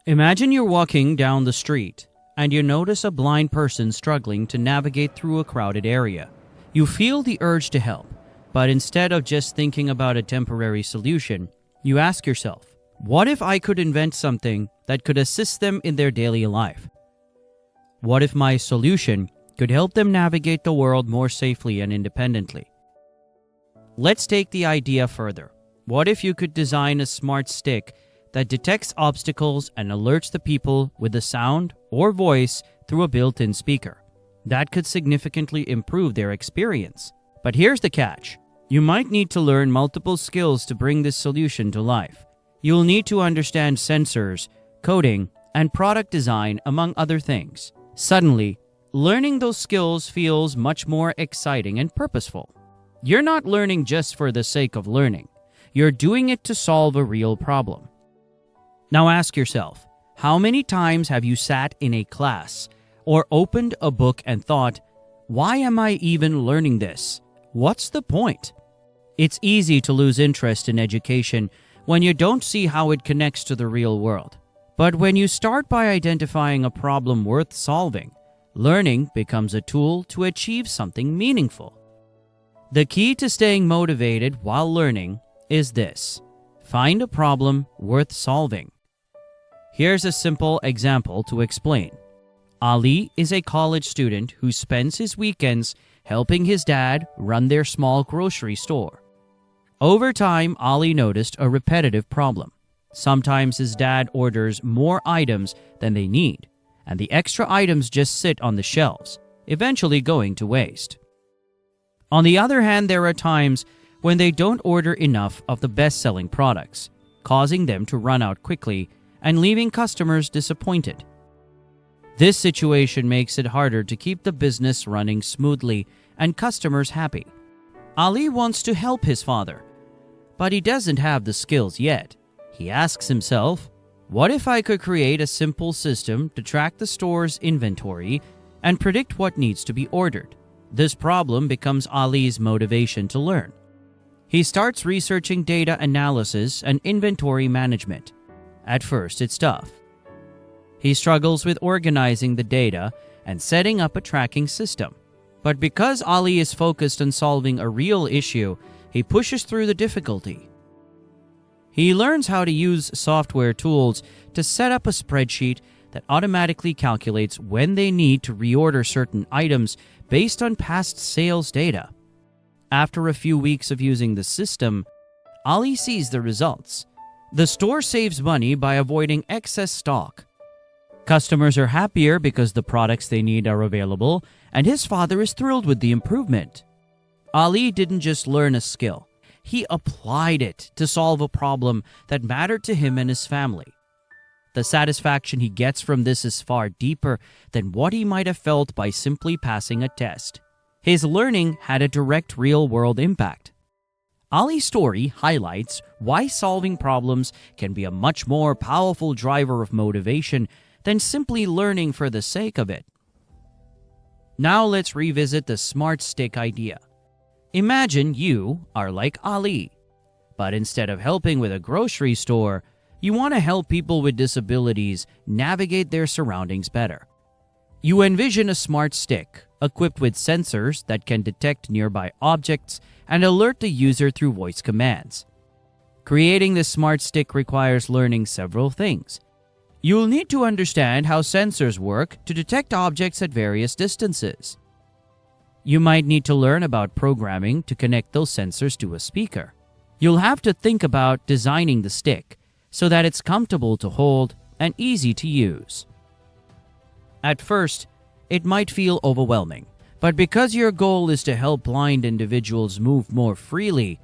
Imagine you're walking down the street and you notice a blind person struggling to navigate through a crowded area. You feel the urge to help, but instead of just thinking about a temporary solution, you ask yourself, what if I could invent something that could assist them in their daily life? What if my solution could help them navigate the world more safely and independently? Let's take the idea further. What if you could design a smart stick that detects obstacles and alerts the people with a sound or voice through a built-in speaker? That could significantly improve their experience. But here's the catch. You might need to learn multiple skills to bring this solution to life. You'll need to understand sensors, coding, and product design, among other things. Suddenly, learning those skills feels much more exciting and purposeful. You're not learning just for the sake of learning. You're doing it to solve a real problem. Now ask yourself, how many times have you sat in a class or opened a book and thought, why am I even learning this? What's the point? It's easy to lose interest in education when you don't see how it connects to the real world. But when you start by identifying a problem worth solving, learning becomes a tool to achieve something meaningful. The key to staying motivated while learning is this: find a problem worth solving. Here's a simple example to explain. Ali is a college student who spends his weekends helping his dad run their small grocery store. Over time, Ali noticed a repetitive problem. Sometimes his dad orders more items than they need, and the extra items just sit on the shelves, eventually going to waste. On the other hand, there are times when they don't order enough of the best-selling products, causing them to run out quickly and leaving customers disappointed. This situation makes it harder to keep the business running smoothly and customers happy. Ali wants to help his father, but he doesn't have the skills yet. He asks himself, what if I could create a simple system to track the store's inventory and predict what needs to be ordered? This problem becomes Ali's motivation to learn. He starts researching data analysis and inventory management. At first, it's tough. He struggles with organizing the data and setting up a tracking system. But because Ali is focused on solving a real issue, he pushes through the difficulty. He learns how to use software tools to set up a spreadsheet that automatically calculates when they need to reorder certain items based on past sales data. After a few weeks of using the system, Ali sees the results. The store saves money by avoiding excess stock. Customers are happier because the products they need are available, and his father is thrilled with the improvement. Ali didn't just learn a skill. He applied it to solve a problem that mattered to him and his family. The satisfaction he gets from this is far deeper than what he might have felt by simply passing a test. His learning had a direct real-world impact. Ali's story highlights why solving problems can be a much more powerful driver of motivation than simply learning for the sake of it. Now let's revisit the smart stick idea. Imagine you are like Ali, but instead of helping with a grocery store, you want to help people with disabilities navigate their surroundings better. You envision a smart stick equipped with sensors that can detect nearby objects and alert the user through voice commands. Creating the smart stick requires learning several things. You'll need to understand how sensors work to detect objects at various distances. You might need to learn about programming to connect those sensors to a speaker. You'll have to think about designing the stick so that it's comfortable to hold and easy to use. At first, it might feel overwhelming, but because your goal is to help blind individuals move more freely,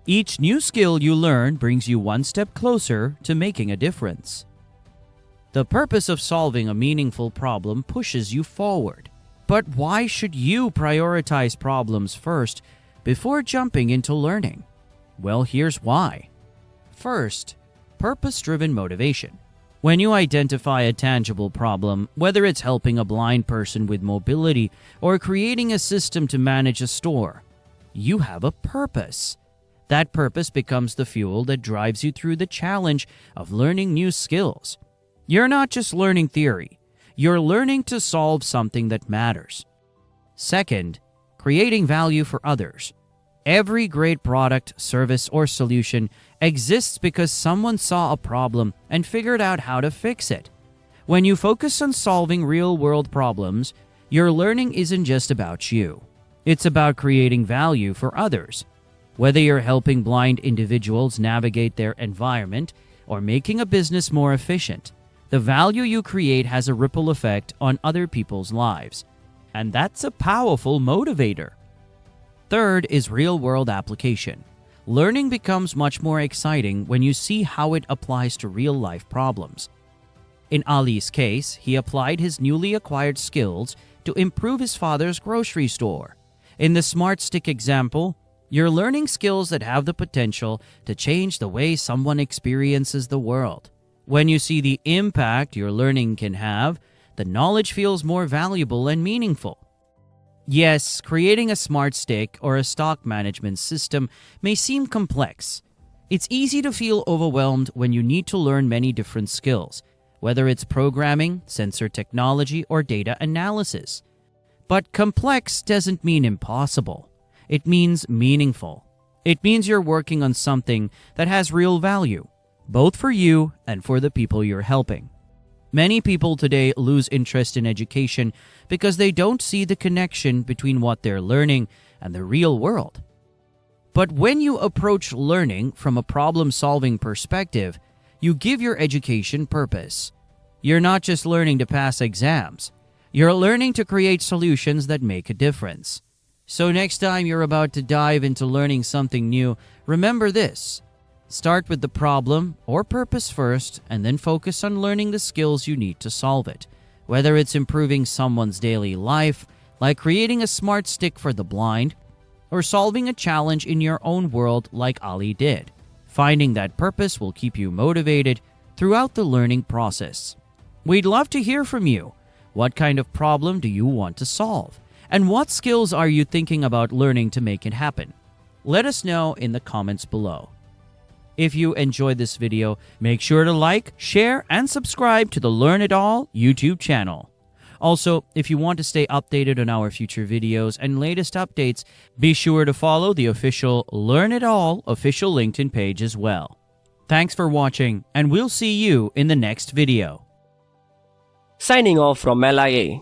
each new skill you learn brings you one step closer to making a difference. The purpose of solving a meaningful problem pushes you forward. But why should you prioritize problems first before jumping into learning? Well, here's why. First, purpose-driven motivation. When you identify a tangible problem, whether it's helping a blind person with mobility or creating a system to manage a store, you have a purpose. That purpose becomes the fuel that drives you through the challenge of learning new skills. You're not just learning theory, you're learning to solve something that matters. Second, creating value for others. Every great product, service, or solution exists because someone saw a problem and figured out how to fix it. When you focus on solving real-world problems, your learning isn't just about you. It's about creating value for others. Whether you're helping blind individuals navigate their environment or making a business more efficient, the value you create has a ripple effect on other people's lives. And that's a powerful motivator. Third is real-world application. Learning becomes much more exciting when you see how it applies to real-life problems. In Ali's case, he applied his newly acquired skills to improve his father's grocery store. In the Smart Stick example, you're learning skills that have the potential to change the way someone experiences the world. When you see the impact your learning can have, the knowledge feels more valuable and meaningful. Yes, creating a smart stick or a stock management system may seem complex. It's easy to feel overwhelmed when you need to learn many different skills, whether it's programming, sensor technology, or data analysis. But complex doesn't mean impossible. It means meaningful. It means you're working on something that has real value, both for you and for the people you're helping. Many people today lose interest in education because they don't see the connection between what they're learning and the real world. But when you approach learning from a problem-solving perspective, you give your education purpose. You're not just learning to pass exams. You're learning to create solutions that make a difference. So next time you're about to dive into learning something new, remember this. Start with the problem or purpose first, and then focus on learning the skills you need to solve it. Whether it's improving someone's daily life, like creating a smart stick for the blind, or solving a challenge in your own world like Ali did. Finding that purpose will keep you motivated throughout the learning process. We'd love to hear from you. What kind of problem do you want to solve? And what skills are you thinking about learning to make it happen? Let us know in the comments below. If you enjoyed this video, make sure to like, share, and subscribe to the Learn It All YouTube channel. Also, if you want to stay updated on our future videos and latest updates, be sure to follow the official Learn It All official LinkedIn page as well. Thanks for watching, and we'll see you in the next video. Signing off from LIA.